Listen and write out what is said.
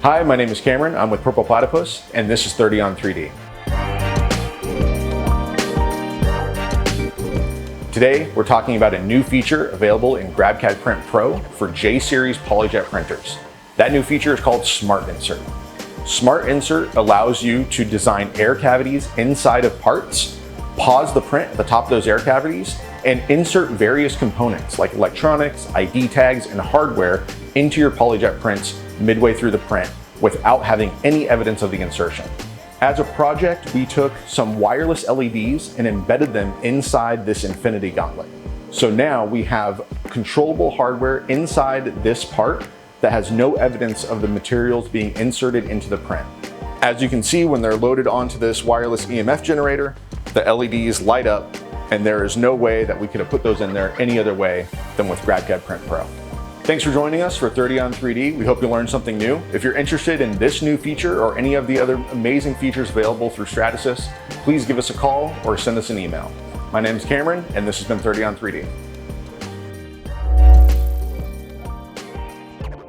Hi, my name is Cameron. I'm with Purple Platypus, and this is 30 on 3D. Today, we're talking about a new feature available in GrabCAD Print Pro for J-Series PolyJet printers. That new feature is called Smart Insert. Smart Insert allows you to design air cavities inside of parts, pause the print at the top of those air cavities, and insert various components like electronics, ID tags, and hardware into your PolyJet prints midway through the print without having any evidence of the insertion. As a project, we took some wireless LEDs and embedded them inside this Infinity Gauntlet. So now we have controllable hardware inside this part that has no evidence of the materials being inserted into the print. As you can see, when they're loaded onto this wireless EMF generator, the LEDs light up, and there is no way that we could have put those in there any other way than with GrabCAD Print Pro. Thanks for joining us for 30 on 3D. We hope you learned something new. If you're interested in this new feature or any of the other amazing features available through Stratasys, please give us a call or send us an email. My name is Cameron, and this has been 30 on 3D.